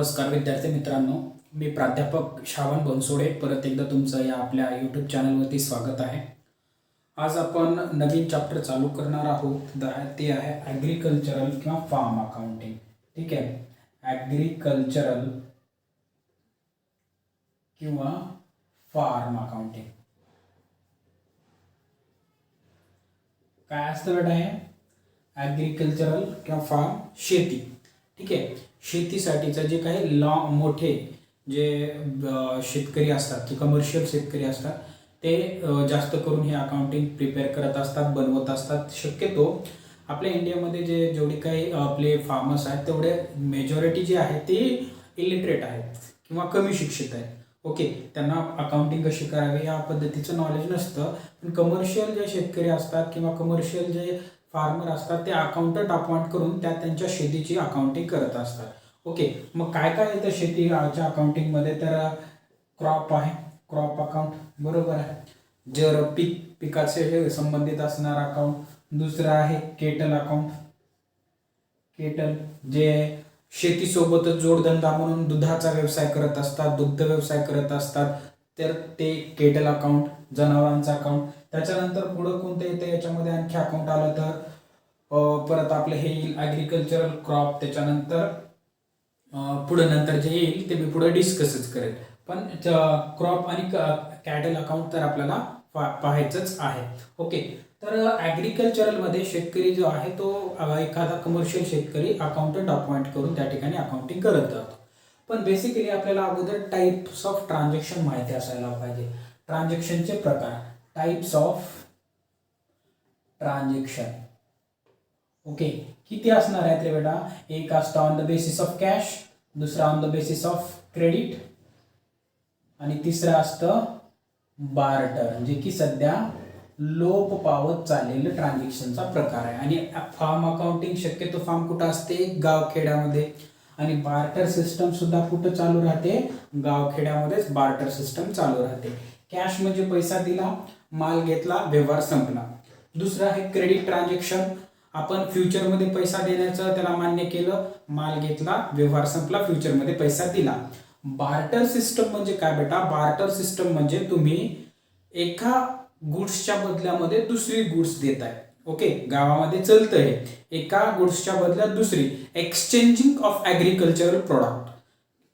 नमस्कार विद्यार्थी मित्रांनो, मी प्राध्यापक श्रावण बनसोडे परत एकदा तुमचं या आपल्या यूट्यूब चॅनलवरती स्वागत आहे. आज आपण नवीन चॅप्टर चालू करणार आहोत. ते आहे ॲग्रिकल्चरल किंवा फार्म अकाउंटिंग. ठीक आहे, ॲग्रिकल्चरल किंवा फार्म अकाउंटिंग. काय असतं बेटा? आहे ॲग्रिकल्चरल किंवा फार्म शेती. ठीक आहे, शेतीसाठीचं जे काही मोठे जे शेतकरी असतात, जे कमर्शियल शेतकरी असतात, ते जास्त करून हे अकाउंटिंग प्रिपेअर करत असतात, बनवत असतात. शक्यतो आपल्या इंडियामध्ये जेवढे काही आपले फार्मर्स आहेत तेवढे मेजॉरिटी जे आहे ते इलिटरेट आहेत किंवा कमी शिक्षित आहेत. ओके, त्यांना अकाउंटिंग कशी करावी या पद्धतीचं नॉलेज नसतं. पण कमर्शियल जे शेतकरी असतात किंवा कमर्शियल जे फार्मर असतात ते अकाउंटंट अपॉइंट करून त्यांच्या शेतीची अकाउंटिंग करत असतात. ओके, मग काय काय येतं शेतीच्या अकाउंटिंगमध्ये? तर क्रॉप आहे, क्रॉप अकाउंट, बरोबर आहे. जर पिकाचे संबंधित असणार अकाउंट. दुसरं आहे केटल अकाउंट. केटल जे शेतीसोबतच जोडधंदा म्हणून दुधाचा व्यवसाय करत असतात, दुग्ध व्यवसाय करत असतात, तर ते केटल अकाउंट, जनावरांचा अकाउंट. त्याच्यानंतर पुढं कोणतं येतं याच्यामध्ये आणखी अकाउंट आलं तर परत आपलं हे येईल ॲग्रिकल्चरल क्रॉप. त्याच्यानंतर पुढं नंतर जे येईल ते मी पुढे डिस्कसच करेल. पण क्रॉप आणि कॅटल अकाउंट तर आपल्याला पाहायचंच आहे. ओके, तर ॲग्रिकल्चरलमध्ये शेतकरी जो आहे तो एखादा कमर्शियल शेतकरी अकाउंटंट अपॉइंट करून त्या ठिकाणी अकाउंटिंग करत जातो. पण बेसिकली आपल्याला अगोदर टाईप्स ऑफ ट्रान्झॅक्शन माहिती असायला पाहिजे. ट्रान्झॅक्शनचे प्रकार, टाइप्स ऑफ ट्रान्झॅक्शन. ओके, किती असणार आहेत रे बेटा? एक असतं on the basis of cash, दुसरा on the basis of credit, आणि तिसरं असतं बार्टर, जे की सध्या लोप पावत चाललेलं ट्रान्झॅक्शनचा प्रकार आहे. आणि फार्म अकाउंटिंग शक्यतो फार्म कुठं असते? गावखेड्यामध्ये. आणि बार्टर सिस्टम सुद्धा कुठं चालू राहते? गावखेड्यामध्येच बार्टर सिस्टम चालू राहते. कॅश म्हणजे पैसा दिला, माल घेतला, व्यवहार संपला. दुसरं आहे क्रेडिट ट्रान्झॅक्शन. आपण फ्युचरमध्ये पैसा देण्याचं त्याला मान्य केलं, माल घेतला, व्यवहार संपला, फ्युचरमध्ये पैसा दिला. बार्टर सिस्टम म्हणजे काय बेटा? बार्टर सिस्टम म्हणजे तुम्ही एका गुड्सच्या बदल्यामध्ये दुसरी गुड्स देताय. ओके, गावामध्ये चलतं हे, एका गुड्सच्या बदल्यात दुसरी, एक्सचेंजिंग ऑफ ॲग्रिकल्चरल प्रोडक्ट.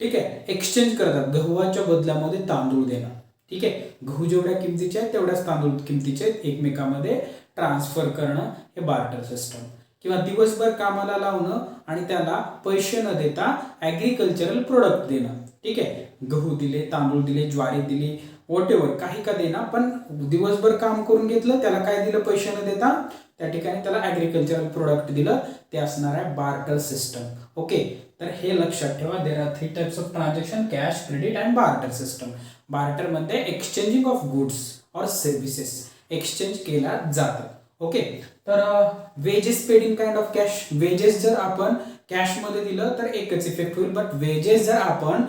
ठीक आहे, एक्सचेंज करतात, गव्हाच्या बदल्यामध्ये तांदूळ देणं. ठीक आहे, गहू जेवढ्या किमतीचे आहेत तेवढ्याच तांदूळ किमतीचे एकमेकांमध्ये ट्रान्सफर करणं हे बार्टर सिस्टम. किंवा दिवसभर कामाला लावणं आणि त्याला पैसे न देता ॲग्रिकल्चरल प्रोडक्ट देणं. ठीक आहे, गहू दिले, तांदूळ दिले, ज्वारी दिली, व्हॉटएव्हर काही का देणं, पण दिवसभर काम करून घेतलं, त्याला काय दिलं? पैसे न देता त्या ठिकाणी त्याला ॲग्रिकल्चरल प्रोडक्ट दिलं, ते असणार आहे बार्टर सिस्टम. ओके, तर हे लक्षात ठेवा. There are 3 types of transaction: cash, credit and barter system. बार्टरमध्ये एक्सचेंजिंग ऑफ गुड्स और सर्व्हिसेस एक्सचेंज केला जातं. ओके, तर wages paid in kind of cash. Wages जर आपण कॅशमध्ये दिलं तर एकच इफेक्ट होईल, बट वेजेस जर आपण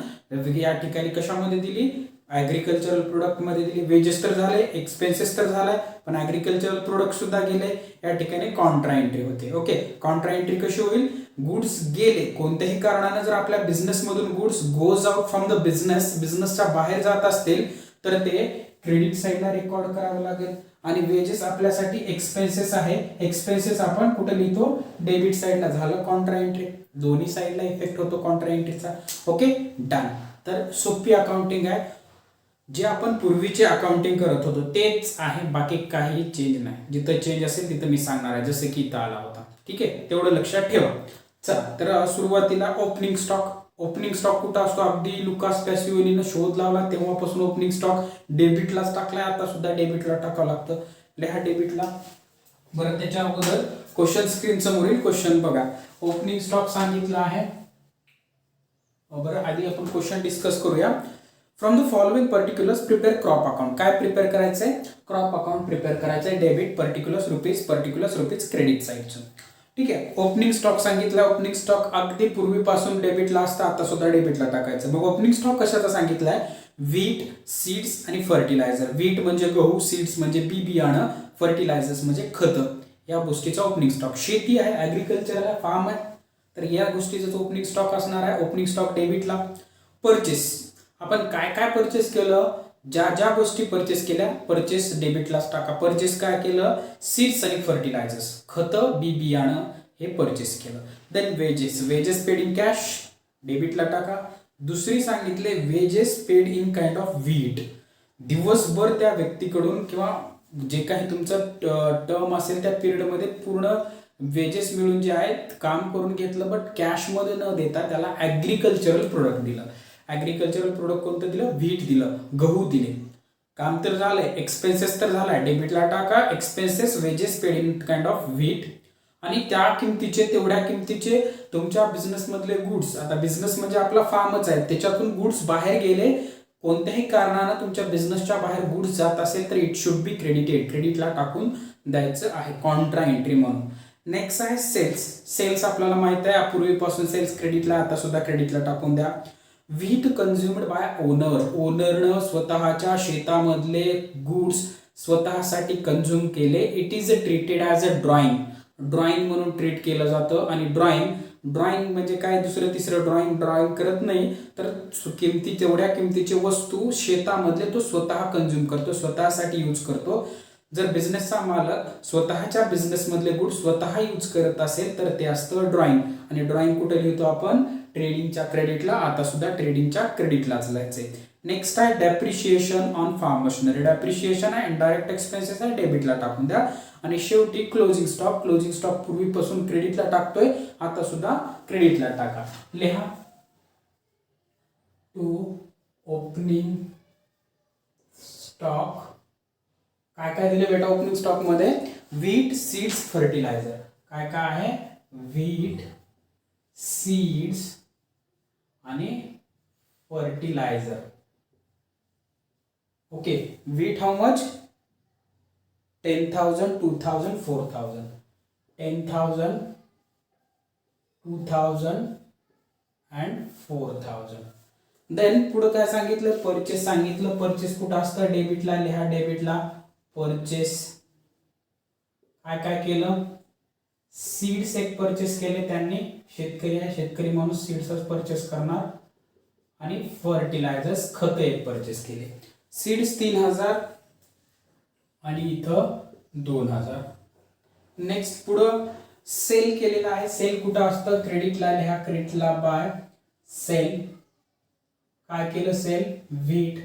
या ठिकाणी कशामध्ये दिली? ॲग्रिकल्चरल प्रोडक्टमध्ये दिली. वेजेस तर झाले, एक्सपेन्सेस तर झालाय, पण ॲग्रिकल्चरल प्रोडक्ट सुद्धा गेले. या ठिकाणी कॉन्ट्रा एंट्री होते. ओके, कॉन्ट्रा एंट्री कशी होईल? गुड्स गेले, कोणत्याही कारणाने जर आपल्या बिझनेसमधून goods goes out from the बिझनेसच्या बाहेर जात असतील तर ते क्रेडिट साईडला रेकॉर्ड करावं लागेल. आणि वेजेस आपल्यासाठी एक्सपेन्सेस आहे, एक्सपेन्सेस आपण कुठे लिहितो? डेबिट साईडला. झालं कॉन्ट्रा एंट्री. दोन्ही साईडला इफेक्ट होतो कॉन्ट्रा एंट्रीचा. Okay, done. तर सोपी अकाउंटिंग आहे. जे आपण पूर्वीचे अकाउंटिंग करत होतो तेच आहे, बाकी काही चेंज नाही. जिथं चेंज असेल तिथं मी सांगणार आहे, जसं की इथं आला होता. ठीक आहे, तेवढं लक्षात ठेवा. चला, तर सुरुवातीला ओपनिंग स्टॉक. ओपनिंग स्टॉक कुठं असतो? अगदी लुकास पॅसिओलीनं शोध लावला तेव्हापासून ओपनिंग स्टॉक डेबिटलाच टाकलाय. आता सुद्धा डेबिटला टाकावं लागतं. लिहा डेबिटला. बरं, त्याच्या अगोदर क्वेश्चन स्क्रीन समोरील क्वेश्चन बघा. ओपनिंग स्टॉक सांगितलं आहे. बरं, आधी आपण क्वेश्चन डिस्कस करूया. From the following particulars prepare crop account. काय प्रिपेअर करायचंय? क्रॉप अकाउंट प्रिपेअर करायचंय. डेबिट पर्टिक्युलर्स रुपीज क्रेडिट साईडचं. ठीक आहे, ओपनिंग स्टॉक सांगितलं. ओपनिंग स्टॉक अगदी पूर्वीपासून डेबिटला असतं, आता सुद्धा डेबिटला टाकायचं. मग ओपनिंग स्टॉक कशाचा सांगितलाय? व्हीट, सीड्स आणि फर्टिलायझर. व्हीट म्हणजे गहू, सीड्स म्हणजे बी बियाणं, फर्टिलायझर्स म्हणजे खतं. या गोष्टीचा ओपनिंग स्टॉक. शेती आहे, ॲग्रिकल्चर आहे, फार्म आहे. तर या गोष्टीचा ओपनिंग स्टॉक असणार आहे. ओपनिंग स्टॉक डेबिटला. परचेस, आपण काय काय परचेस केलं, ज्या ज्या गोष्टी परचेस केल्या परचेस डेबिटलाच टाका. परचेस काय केलं, सीड्स आणि फर्टिलायझर्स, खतं, बी बियाणं हे परचेस केलं. Then wages, wages paid in cash डेबिटला टाका. दुसरी सांगितले wages paid in kind of wheat, दिवसभर त्या व्यक्तीकडून किंवा जे काही तुमचं टर्म असेल त्या पिरियडमध्ये पूर्ण वेजेस मिळून जे आहेत काम करून घेतलं, बट कॅशमध्ये न देता त्याला ॲग्रिकल्चरल प्रोडक्ट दिलं. ॲग्रिकल्चरल प्रोडक्ट कोणतं दिलं, व्हीट दिलं, गहू दिले. काम तर झालंय, एक्सपेन्सेस तर झालाय, डेबिटला टाका. Expenses wedges paid in kind of wheat, आणि त्या किमतीचे तेवढ्या किमतीचे तुमच्या बिझनेसमधले गुड्स, आता बिझनेस म्हणजे आपला फार्मच आहे, त्याच्यातून गुड्स बाहेर गेले, कोणत्याही कारणानं तुमच्या बिझनेसच्या बाहेर गुड्स जात असेल तर इट शुड बी क्रेडिटेड, क्रेडिटला टाकून द्यायचं आहे कॉन्ट्रा एंट्री म्हणून. नेक्स्ट आहे सेल्स. सेल्स आपल्याला माहित आहे पूर्वीपासून सेल्स क्रेडिटला, आता सुद्धा क्रेडिटला टाकून द्या. व्हीट कन्झ्युम्ड बाय ओनर, ओनरनं स्वतःच्या शेतामधले गुड्स स्वतःसाठी कन्झ्युम केले. It is treated as a drawing, drawing म्हणून ट्रीट केलं जातं. आणि ड्रॉइंग म्हणजे काय, दुसरं तिसरं ड्रॉइंग करत नाही, तर किमती तेवढ्या किमतीची वस्तू शेतामधले तो स्वतः कन्झ्युम करतो, स्वतःसाठी यूज करतो. जर बिझनेसचा मालक स्वतःच्या बिझनेसमधले गुड स्वतः यूज करत असेल तर ते असतं ड्रॉइंग. आणि ड्रॉइंग कुठे लिहितो आपण, ट्रेडिंगच्या क्रेडिटला. आता सुद्धा ट्रेडिंगच्या क्रेडिटलाच लिहायचंय. नेक्स्ट आहे depreciation on farm machinery. Depreciation आहे, इनडायरेक्ट एक्सपेन्सेस आहे, डेबिटला टाकून द्या. आणि शेवटी क्लोजिंग स्टॉक. क्लोजिंग स्टॉक पूर्वीपासून क्रेडिटला टाकतोय, आता सुद्धा क्रेडिटला टाका. लिहा टू ओपनिंग स्टॉक. काय काय दिले बेटा ओपनिंग स्टॉक मध्ये, व्हीट, सीड्स, फर्टिलायझर. काय काय आहे, व्हीट, सीड्स आणि fertiliser. Okay, wheat how much, 10,000, 2,000, 4,000. 10,000, 2,000 and 4,000. Then पुढे काय सांगितलं, परचेस सांगितलं. परचेस कुठं असतं, डेबिटला लिहा. डेबिटला परचेस काय काय केलं, सीड्स एक परचेस केले त्यांनी, शेतकरी आहे, शेतकरी माणूस सीड्सच परचेस करणार. आणि फर्टिलायझर्स, खत एक परचेस केले. सीड्स 3,000 आणि इथं 2,000. नेक्स्ट पुढं सेल केलेला आहे. सेल कुठं असतं, क्रेडिटला लिहा. क्रेडिटला बाय सेल. काय केलं, सेल व्हीट,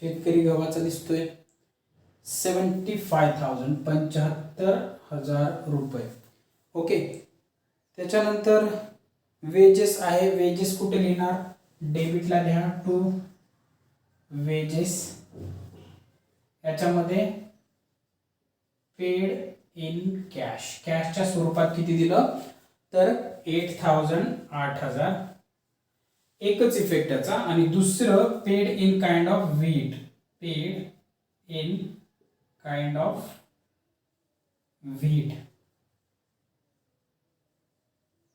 शेतकरी गव्हाचा दिसतोय, 75,000, 75,000 रुपये. ओके, त्याच्यानंतर वेजेस आहे. वेजेस कुठे लिहिणार, डेबिटला लिहा. टू वेजेस, याच्यामध्ये पेड इन कॅश, कॅशच्या स्वरूपात किती दिलं तर 8,000, 8,000. एकच इफेक्ट याचा. आणि दुसरं paid in kind of wheat, paid in kind of wheat,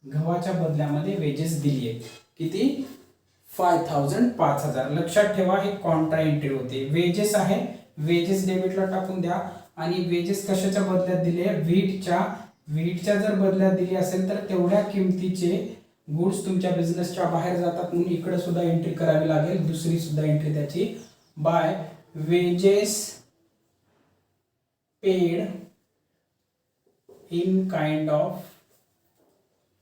गव्हाच्या बदल्यामध्ये वेजेस दिली आहे. किती, 5,000, 5,000. लक्षात ठेवा हे कॉन्ट्रा एंट्री होते. वेजेस आहे, वेजेस डेबिटला टाकून द्या. आणि वेजेस कशाच्या बदल्यात दिले, व्हीटच्या जर बदल्यात दिली असेल तर तेवढ्या किमतीचे गुड्स तुमच्या बिझनेसच्या बाहेर जातात, म्हणून इकडे सुद्धा एंट्री करावी लागेल. दुसरी सुद्धा एंट्री त्याची, by wages paid in kind of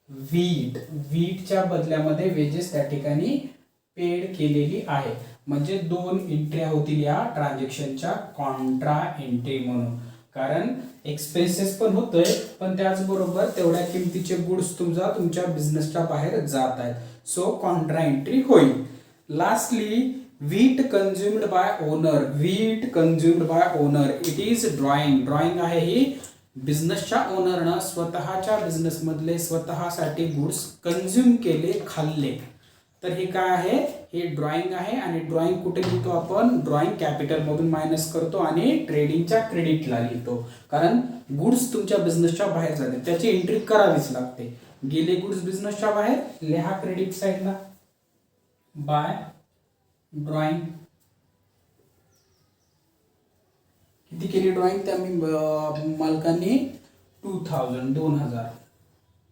wheat, व्हीटच्या बदल्यामध्ये वेजेस त्या ठिकाणी पेड केलेली आहे. म्हणजे दोन एंट्र्या होतील या ट्रान्झॅक्शनच्या कॉन्ट्रा एंट्री म्हणून. कारण एक्सपेन्सेस पण होतोय, पण त्याचबरोबर तेवढ्या किमतीचे गुड्स तुमच्या बिझनेसच्या बाहेर जात आहेत. सो कॉन्ट्रा एंट्री होईल. Lastly wheat consumed bye owner. Wheat consumed bye owner, it is drawing. Drawing आहे ही बिझनेसच्या ओनरनं स्वतःच्या बिझनेसमधले स्वतःसाठी गुड्स कन्झ्युम केले, खाल्ले. तर हे काय आहे, हे ड्रॉइंग आहे. आणि ड्रॉइंग कुठे लिहितो आपण, ड्रॉइंग कॅपिटल मधून मायनस करतो आणि ट्रेडिंगच्या क्रेडिटला लिहितो. कारण गुड्स तुमच्या बिझनेसच्या बाहेर जाते, त्याची एंट्री करावीच लागते. गेले गुड्स बिझनेसच्या बाहेर, लिहा क्रेडिट साईडला बाय ड्रॉइंग. किती केली ड्रॉइंग त्या मालकांनी, 2000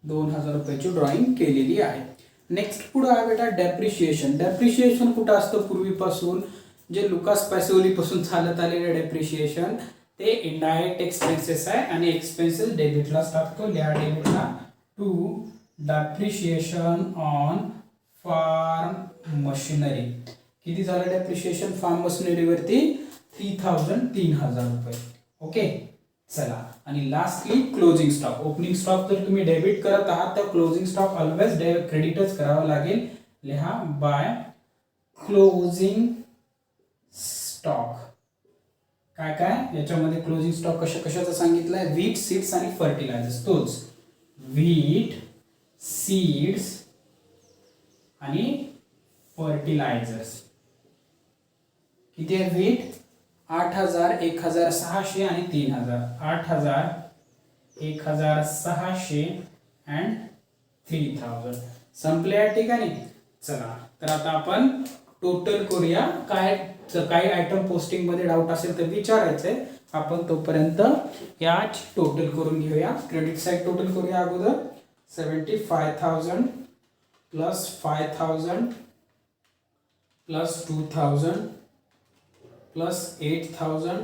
2000 रुपयाची ड्रॉइंग केलेली आहे. नेक्स्ट पुढे आहे बेटा डेप्रिशिएशन. डेप्रिशिएशन कुठं असतं पूर्वीपासून, जे लुकास पॅसिओली पासून चालत आलेले डेप्रिशिएशन ते इनडायरेक्ट एक्सपेन्सेस आहे आणि एक्सपेन्सेस डेबिटलाच टाकतो. लिहा डेबिटला to depreciation on farm machinery. किती झालं डेप्रिशिएशन फार्म मशिनरीवरती? 3000 रुपये. ओके चला, आणि lastly closing stock. Opening stock जर तुम्ही डेबिट करत आहात तर क्लोजिंग स्टॉक ऑलवेज क्रेडिटच करावा लागेल. लिहा बाय क्लोजिंग स्टॉक. काय काय याच्यामध्ये क्लोजिंग स्टॉक कशाचं सांगितलंय? व्हीट, सीड्स आणि फर्टिलायझर्स. तोच व्हीट, सीड्स आणि फर्टिलायझर्स. किती आहे व्हीट? 8000, 1600 आणि 3000. 8000, 1600 अँड 3000. संपले या ठिकाणी. चला तर आता आपण टोटल करूया. काही आयटम पोस्टिंग मध्ये डाऊट असेल तर विचारायचंय. आपण तोपर्यंत याच टोटल करून घेऊया. क्रेडिट साईड टोटल करूया अगोदर. 75,000 plus 5,000 plus 2,000 plus 8,000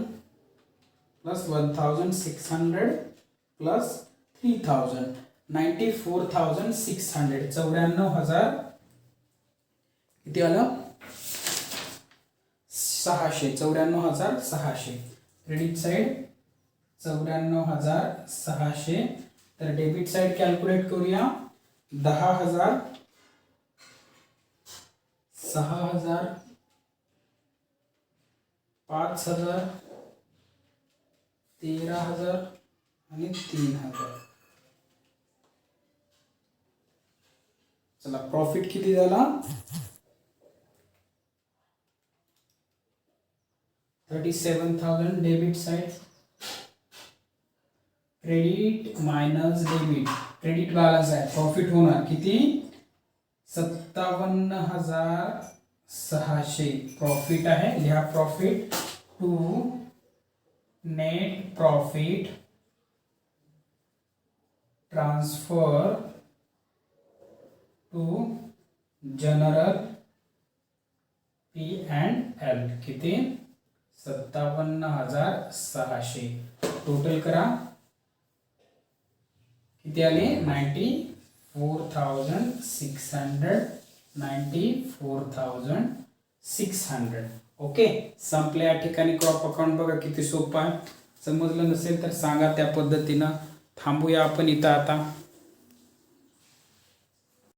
plus 1,600 plus 3,000. 94,600. 94,000 किती आलं? 600. 94,600. Credit side 94,600. तर डेबिट साइड कॅल्क्युलेट करूया. 10,000, 6,000, 5,000, 13,000 आणि 3,000. चला प्रॉफिट किती झाला? 37,000. Debit side credit minus debit. Credit balance आहे. प्रॉफिट होणार किती? 57,600 प्रॉफिट आहे. लिहा profit to net profit transfer to general P&L. किती? 57,600. टोटल करा किती आले? 94,600. 94,600. ओके संपले या ठिकाणी. क्रॉप अकाउंट बघा किती सोपं आहे. समजलं नसेल तर सांगा, त्या पद्धतीनं थांबूया आपण इथं आता.